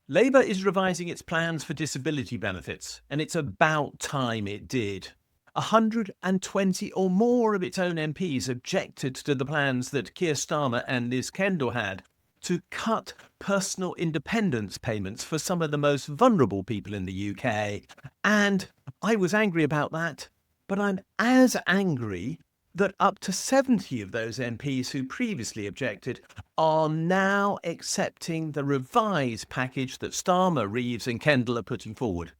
Labour is revising its plans for disability benefits, and it's about time it did. 120 or more of its own MPs objected to the plans that Keir Starmer and Liz Kendall had to cut personal independence payments for some of the most vulnerable people in the UK. And I was angry about that, but I'm as angry that up to 70 of those MPs who previously objected are now accepting the revised package that Starmer, Reeves and Kendall are putting forward.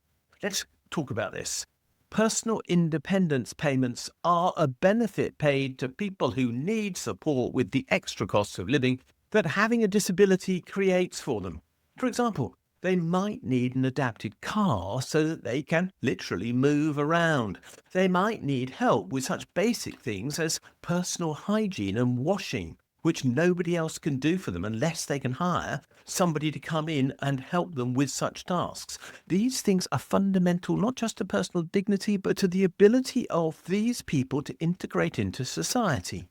Let's talk about this. Personal independence payments are a benefit paid to people who need support with the extra costs of living that having a disability creates for them. For example, they might need an adapted car so that they can literally move around. They might need help with such basic things as personal hygiene and washing, which nobody else can do for them unless they can hire somebody to come in and help them with such tasks. These things are fundamental not just to personal dignity, but to the ability of these people to integrate into society.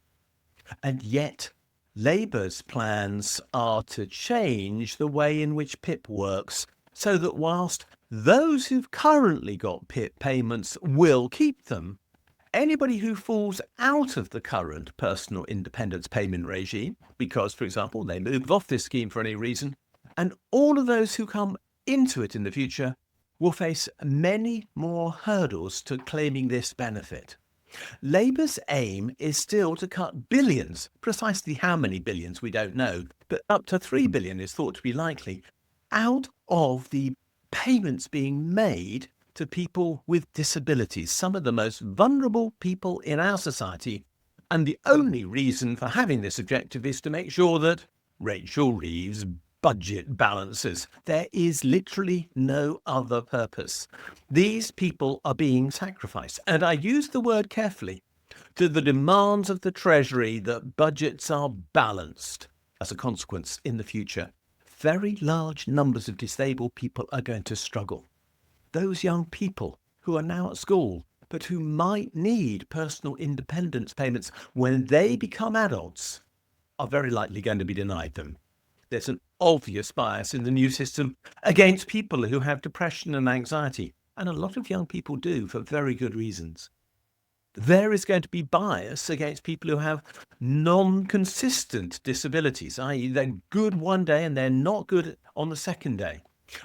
And yet, Labour's plans are to change the way in which PIP works so that whilst those who've currently got PIP payments will keep them, anybody who falls out of the current personal independence payment regime, because, for example, they move off this scheme for any reason, and all of those who come into it in the future will face many more hurdles to claiming this benefit. Labour's aim is still to cut billions, precisely how many billions we don't know, but up to 3 billion is thought to be likely, out of the payments being made to people with disabilities, some of the most vulnerable people in our society. And the only reason for having this objective is to make sure that Rachel Reeves' budget balances. There is literally no other purpose. These people are being sacrificed, and I use the word carefully, to the demands of the Treasury that budgets are balanced. As a consequence, in the future, very large numbers of disabled people are going to struggle. Those young people who are now at school, but who might need personal independence payments when they become adults, are very likely going to be denied them. There's an obvious bias in the new system against people who have depression and anxiety, and a lot of young people do for very good reasons. There is going to be bias against people who have non-consistent disabilities, i.e. they're good one day and they're not good on the second day.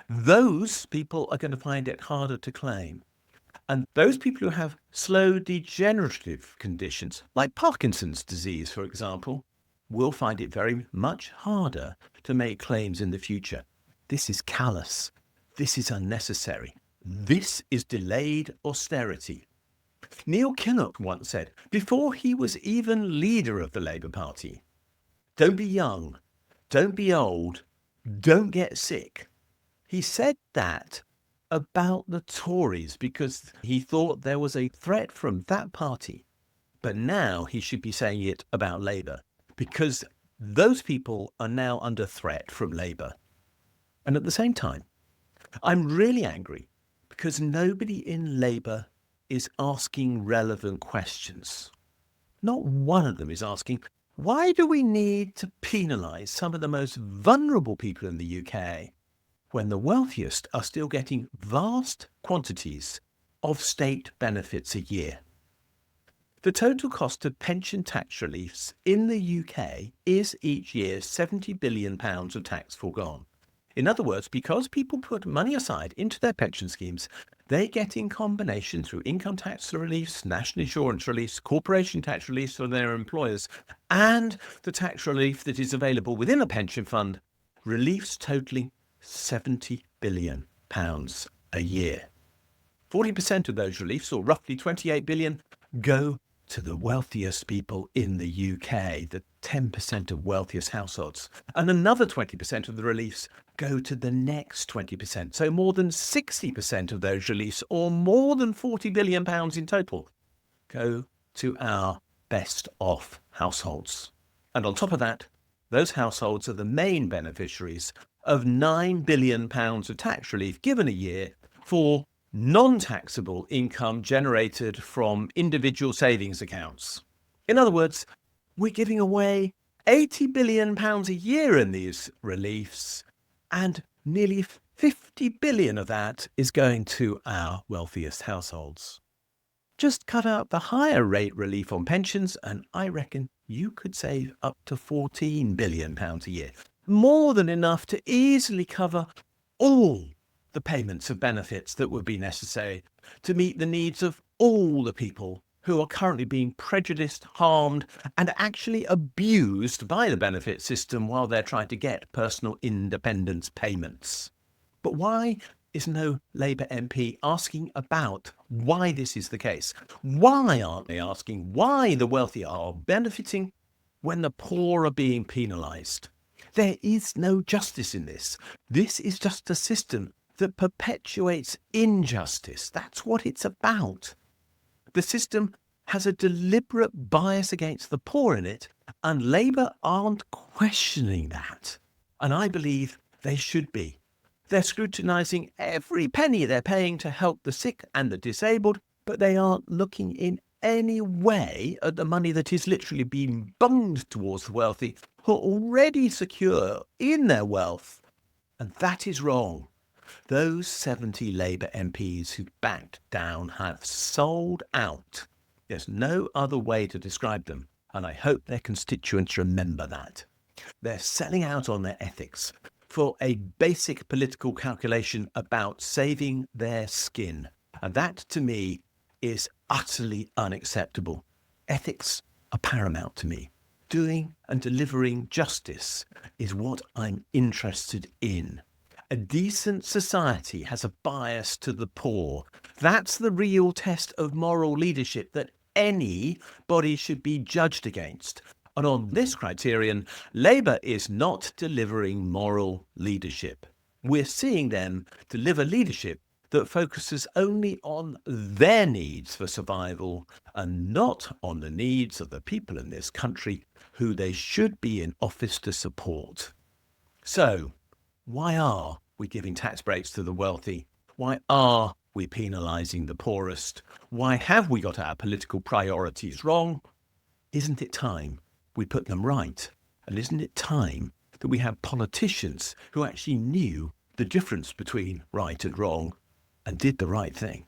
Those people are going to find it harder to claim. And those people who have slow degenerative conditions, like Parkinson's disease, for example, will find it very much harder to make claims in the future. This is callous. This is unnecessary. This is delayed austerity. Neil Kinnock once said, before he was even leader of the Labour Party, don't be young, don't be old, don't get sick. He said that about the Tories because he thought there was a threat from that party. But now he should be saying it about Labour, because those people are now under threat from Labour. And at the same time, I'm really angry because nobody in Labour is asking relevant questions. Not one of them is asking, why do we need to penalise some of the most vulnerable people in the UK when the wealthiest are still getting vast quantities of state benefits a year? The total cost of pension tax reliefs in the UK is each year £70 billion of tax foregone. In other words, because people put money aside into their pension schemes, they get in combination through income tax reliefs, national insurance reliefs, corporation tax reliefs for their employers, and the tax relief that is available within a pension fund, reliefs totaling £70 billion a year. 40% of those reliefs, or roughly 28 billion, go to the wealthiest people in the UK, the 10% of wealthiest households. And another 20% of the reliefs go to the next 20%. So more than 60% of those reliefs, or more than £40 billion in total, go to our best off households. And on top of that, those households are the main beneficiaries of £9 billion of tax relief given a year for non-taxable income generated from individual savings accounts. In other words, we're giving away £80 billion a year in these reliefs, and Nearly 50 billion of that is going to our wealthiest households. Just cut out the higher rate relief on pensions, and I reckon you could save up to £14 billion a year. More than enough to easily cover all the payments of benefits that would be necessary to meet the needs of all the people who are currently being prejudiced, harmed, and actually abused by the benefit system while they're trying to get personal independence payments. But why is no Labour MP asking about why this is the case? Why aren't they asking why the wealthy are benefiting when the poor are being penalised? There is no justice in this. This is just a system that perpetuates injustice. That's what it's about. The system has a deliberate bias against the poor in it, and Labour aren't questioning that. And I believe they should be. They're scrutinising every penny they're paying to help the sick and the disabled, but they aren't looking in any way at the money that is literally being bunged towards the wealthy who are already secure in their wealth. And that is wrong. Those 70 Labour MPs who backed down have sold out. There's no other way to describe them, and I hope their constituents remember that. They're selling out on their ethics for a basic political calculation about saving their skin. And that, to me, is utterly unacceptable. Ethics are paramount to me. Doing and delivering justice is what I'm interested in. A decent society has a bias to the poor. That's the real test of moral leadership that anybody should be judged against. And on this criterion, Labour is not delivering moral leadership. We're seeing them deliver leadership that focuses only on their needs for survival and not on the needs of the people in this country who they should be in office to support. So, why are we giving tax breaks to the wealthy? Why are we penalising the poorest? Why have we got our political priorities wrong? Isn't it time we put them right? And isn't it time that we have politicians who actually knew the difference between right and wrong and did the right thing?